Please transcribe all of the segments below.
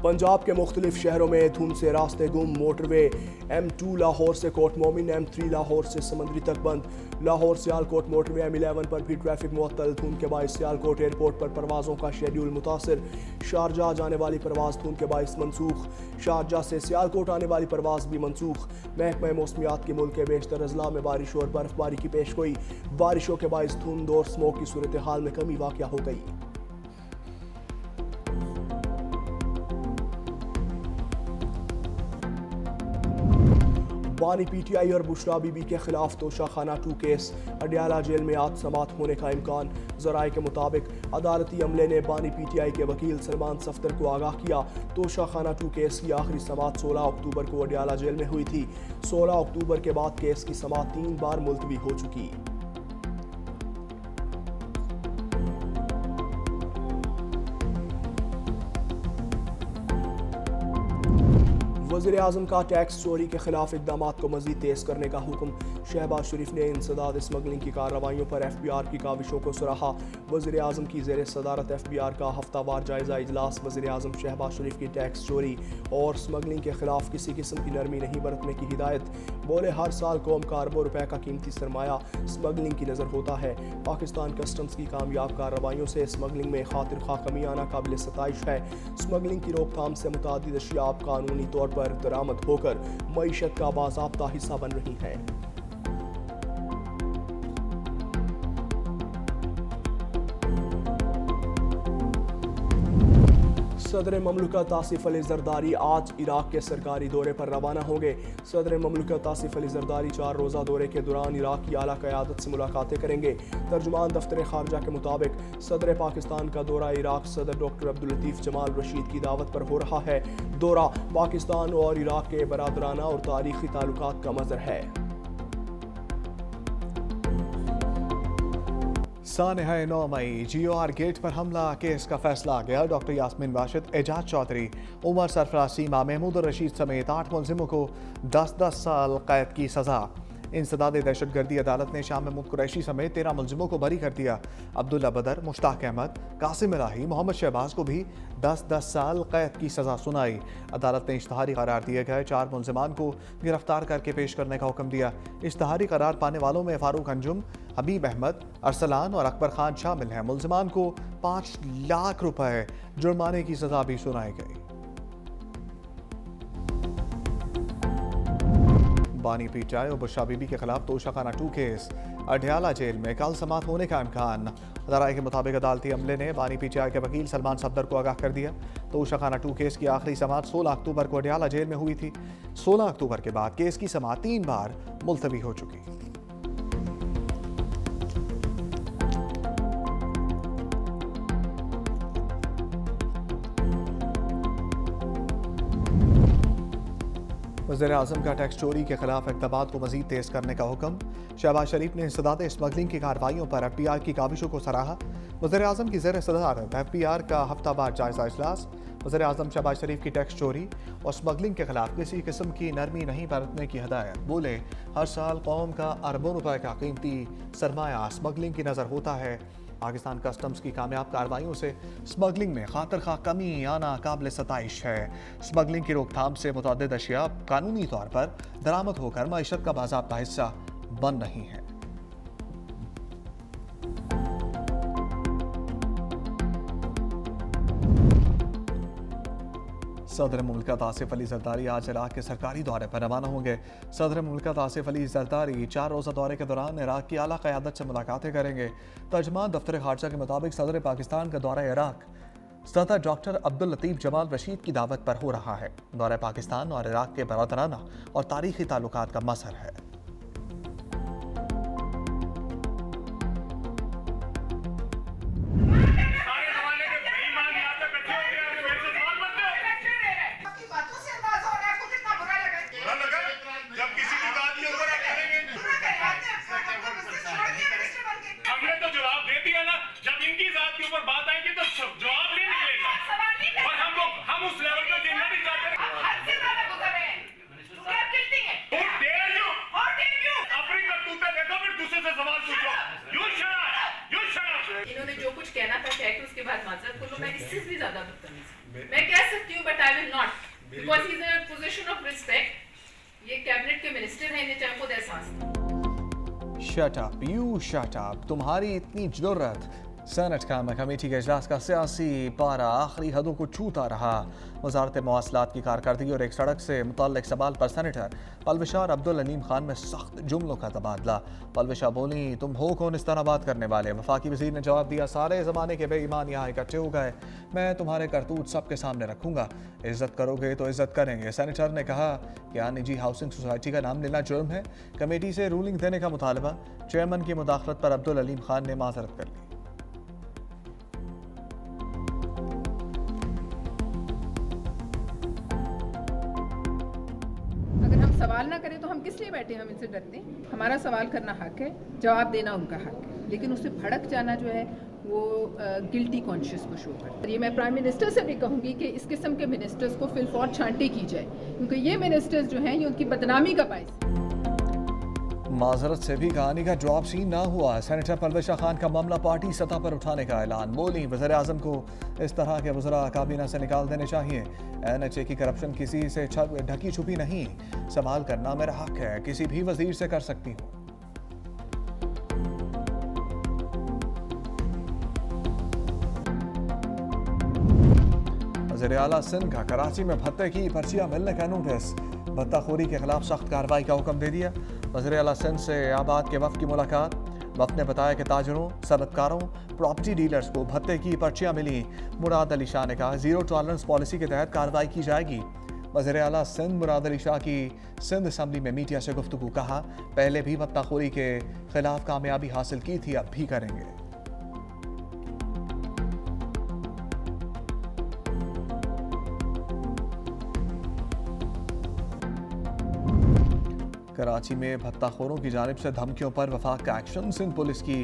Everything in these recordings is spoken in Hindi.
पंजाब के मुख्तलिफ शहरों में धुंध से रास्ते गुम। मोटरवे M2 लाहौर से कोट मोमिन, M3 लाहौर से समंदरी तक बंद। लाहौर सियालकोट मोटरवे M11 पर भी ट्रैफिक मुअत्तल। धुंध के बाइस सियालकोट एयरपोर्ट पर परवाज़ों का शेड्यूल मुतासिर। शारजाह जाने वाली परवाज़ धुंध के बाइस मनसूख। शारजाह से सियालकोट आने वाली परवाज़ भी मनसूख। महकमा मौसमियात के मुल्क के बेशतर अजला में बारिश और बर्फबारी की पेशगोई। बारिशों के बाइस धुंध और स्मोक की सूरत हाल में कमी वाक़या हो गई। बानी PTI और बुशरा बीबी के खिलाफ तोशाखाना 2 केस। अडियाला जेल में आज समात होने का इम्कान। जराए के मुताबिक अदालती अमले ने बानी PTI के वकील सलमान सफ्दर को आगाह किया। तोशाखाना 2 केस की आखिरी समात 16 अक्टूबर को अडियाला जेल में हुई थी। 16 अक्टूबर के बाद केस की समात 3 बार मुलतवी हो चुकी। वज़ीर आज़म का टैक्स चोरी के खिलाफ इक़दाम को मज़ीद तेज़ करने का हुक्म। शहबाज शरीफ ने इंसदाद स्मगलिंग की कार्रवाइयों पर FBI की काविशों को सराहा। वज़ीर आज़म की ज़ेर सदारत FBI का हफ्तावार जायज़ा इजलास। वज़ीर आज़म शहबाज शरीफ की टैक्स चोरी और स्मगलिंग के खिलाफ किसी किस्म की नरमी नहीं बरतने की हिदायत। बोले हर साल कौम का अरबों रुपए का कीमती सरमाया स्मगलिंग की नज़र होता है। पाकिस्तान कस्टम्स की कामयाब कार्रवाइयों से स्मगलिंग में खातिर खा कमी आना काबिल सताइश है। स्मगलिंग की रोकथाम से मुतादिद अशिया अब कानूनी तौर पर दरामद होकर मईशत का बाज़ाब्ता हिस्सा बन रही हैं। सदर ममलकत आसिफ अली जरदारी आज इराक के सरकारी दौरे पर रवाना होंगे। सदर ममलकत आसिफ अली जरदारी 4 रोज़ा दौरे के दौरान इराक की आला क़यादत से मुलाकातें करेंगे। तर्जुमान दफ्तर खारजा के मुताबिक सदर पाकिस्तान का दौरा इराक सदर डॉक्टर अब्दुल लतीफ़ जमाल रशीद की दावत पर हो रहा है। दौरा पाकिस्तान और इराक के बरादराना और तारीख़ी ताल्लुकात का मज़हर है। सानहा 9 मई GOR गेट पर हमला केस का फैसला आ गया। डॉक्टर यास्मीन वाशिद, एजाज चौधरी, उमर सरफराज, सीमा, महमूद और रशीद समेत 8 मुलजिमों को 10-10 साल कैद की सजा। इंसदाद दहशतगर्दी अदालत ने शाह महमूद कुरैशी समेत 13 मुलजिमों को बरी कर दिया। अब्दुल्ला बदर, मुश्ताक अहमद, कासिम इलाही, मोहम्मद शहबाज को भी 10-10 साल कैद की सजा सुनाई। अदालत ने इश्तहारी करार दिए गए 4 मुलजिमान को गिरफ्तार करके पेश करने का हुक्म दिया। इश्तहारी करार पाने वालों में फारूक अंजुम, हबीब अहमद, अरसलान और अकबर खान शामिल हैं। मुलजिमान को 5 लाख रुपए जुर्माने की सजा भी सुनाई गई। बानी PTI और बुशरा बीबी के खिलाफ तोशाखाना 2 केस। अडियाला जेल में कल समात होने का इम्कान। ज़राए के मुताबिक अदालती अमले ने बानी PTI के वकील सलमान सफ्दर को आगाह कर दिया। तोशाखाना 2 केस की आखिरी समात 16 अक्टूबर को अडियाला जेल में हुई थी। 16 अक्टूबर के बाद केस की समात 3 बार मुलतवी हो चुकी। वज़ीर आज़म का टैक्स चोरी के खिलाफ इक़दाम को मज़ीद तेज़ करने का हुक्म। शहबाज शरीफ ने इंसदाद स्मगलिंग की कार्रवाइयों पर FBI की काविशों को सराहा। वज़ीर आज़म की ज़ेर सदारत FBI का हफ्तावार जायज़ा इजलास। वज़ीर आज़म शहबाज शरीफ की टैक्स चोरी और स्मगलिंग के खिलाफ किसी किस्म की नरमी नहीं बरतने की हिदायत। बोले हर साल कौम का अरबों रुपए का कीमती सरमाया स्मगलिंग की नज़र होता है। पाकिस्तान कस्टम्स की कामयाब कार्रवाइयों से स्मगलिंग में खातिर खा कमी आना काबिल सताइश है। स्मगलिंग की रोकथाम से मुतअद्दिद अशिया कानूनी तौर पर दरामद होकर मईशत का बाज़ाब्ता हिस्सा बन रही हैं। सदर मुमलकत आसिफ अली जरदारी आज इराक के सरकारी दौरे पर रवाना होंगे। सदर मुमलकत आसिफ अली जरदारी 4 रोज़ा दौरे के दौरान इराक की आला क़यादत से मुलाकातें करेंगे। तर्जुमान दफ्तर खारजा के मुताबिक सदर पाकिस्तान का दौरा इराक सदर डॉक्टर अब्दुल लतीफ़ जमाल रशीद की दावत पर हो रहा है। दौरा पाकिस्तान और इराक के बरादराना और तारीख़ी ताल्लुकात का मज़हर है। इन्होंने जो कुछ कहना था कह के उसके बाद माजरत को, मैं इससे भी ज्यादा बदतमीज मैं कह सकती हूँ, but I will not, because he's in a position of respect. ये कैबिनेट के मिनिस्टर हैं, इन्हें चाहे खुद एहसास नहीं। Shut up, you shut up. तुम्हारी इतनी जुर्रत। सेनेट कायमा कमेटी के इजलास का सियासी पारा आखिरी हदों को छूता रहा। वजारत मवासलात की कारकर्दगी और एक सड़क से मुतल्लिक सवाल पर सेनेटर पलविशा और अब्दुल अलीम खान में सख्त जुमलों का तबादला। पलविशा बोली, तुम हो कौन इस तरह बात करने वाले? वफाकी वजीर ने जवाब दिया, सारे ज़माने के बेईमान यहाँ इकट्ठे हो गए, मैं तुम्हारे करतूत सबके सामने रखूंगा, इज्जत करोगे तो इज्जत करेंगे। सेनेटर ने कहा क्या निजी हाउसिंग सोसाइटी का नाम लेना जुर्म है? कमेटी से रूलिंग देने का मुतालबा। चेयरमैन की मुदाखलत पर अब्दुल अलीम खान ने माजरत कर ली। अगर हम सवाल ना करें तो हम किस लिए बैठे हैं? हम इनसे डरते हैं? हमारा सवाल करना हक है, जवाब देना उनका हक है, लेकिन उससे भड़क जाना जो है वो गिल्टी कॉन्शियस को शो करता है। ये मैं प्राइम मिनिस्टर से भी कहूँगी कि इस किस्म के मिनिस्टर्स को फिलफौर छांटे की जाए, क्योंकि ये मिनिस्टर्स जो हैं ये उनकी बदनामी का बायस। माजरत से भी कहानी का जवाब सीन ना हुआ। सेनेटर पलविशा खान का मामला पार्टी सतह पर उठाने का ऐलान। बोली, वज़ीर आज़म को इस तरह के वज़रा काबीना से निकाल देने चाहिए। NHA की करप्शन किसी से ढकी छुपी नहीं, सवाल करना मेरा हक है, किसी भी वजीर से कर सकती हूँ। वज़ीर आला सिंध का कराची में भत्ते की पर्चियां मिलने का नोटिस। भत्ताखोरी के खिलाफ सख्त कार्रवाई का हुक्म दे दिया। वज़ीर आला सिंध से आबाद के वफ़द की मुलाकात। वफ़द ने बताया कि ताजरों, सनअतकारों, प्रॉपर्टी डीलर्स को भत्ते की पर्चियां मिली। मुराद अली शाह ने कहा, जीरो टॉलरेंस पॉलिसी के तहत कार्रवाई की जाएगी। वज़ीर आला सिंध मुराद अली शाह की सिंध असम्बली में मीडिया से गुफ्तगू। कहा, पहले भी भत्ताखोरी के खिलाफ कामयाबी हासिल की थी, अब भी करेंगे। कराची में भत्ताखोरों की जानिब से धमकियों पर वफाक का एक्शन। सिंध पुलिस की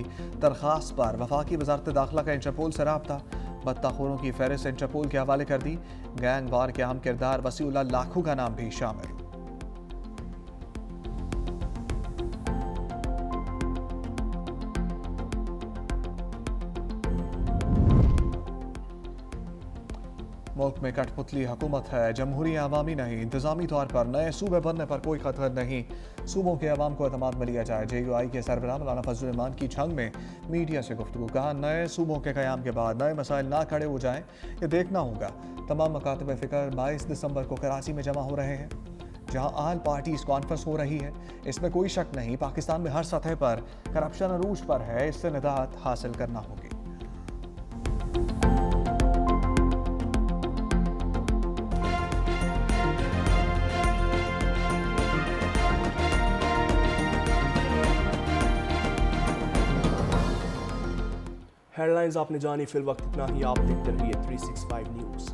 दरख्वास्त पर वफाकी वजारत दाखिला का इंटरपोल से राब्ता। भत्ताखोरों की फहरिस्त इंटरपोल के हवाले कर दी। गैंग वार के अहम किरदार वसीउल्लाह लाखू का नाम भी शामिल। मुल्क में कठपुतली हुकूमत है, जमहूरी अवामी नहीं। इंतजामी तौर पर नए सूबे बनने पर कोई खतरा नहीं, सूबों के अवाम को एतमाद में लिया जाए। JUI के सरबराह मौलाना फजल रहमान की छंग में मीडिया से गुफ्तगू। कहा, नए सूबों के क़याम के बाद नए मसाइल ना खड़े हो जाएं, ये देखना होगा। तमाम मकातब फ़िक्र 22 दिसंबर को कराची में जमा हो रहे हैं, जहां ऑल पार्टीज कॉन्फ्रेंस हो रही है। इसमें कोई शक नहीं, पाकिस्तान में हर सतह पर करप्शन अरूज पर है, इससे निजात हासिल करना होगी। हेडलाइंस आपने जानी, फिल वक्त इतना ही। आप देखते रहिए 365 न्यूज़।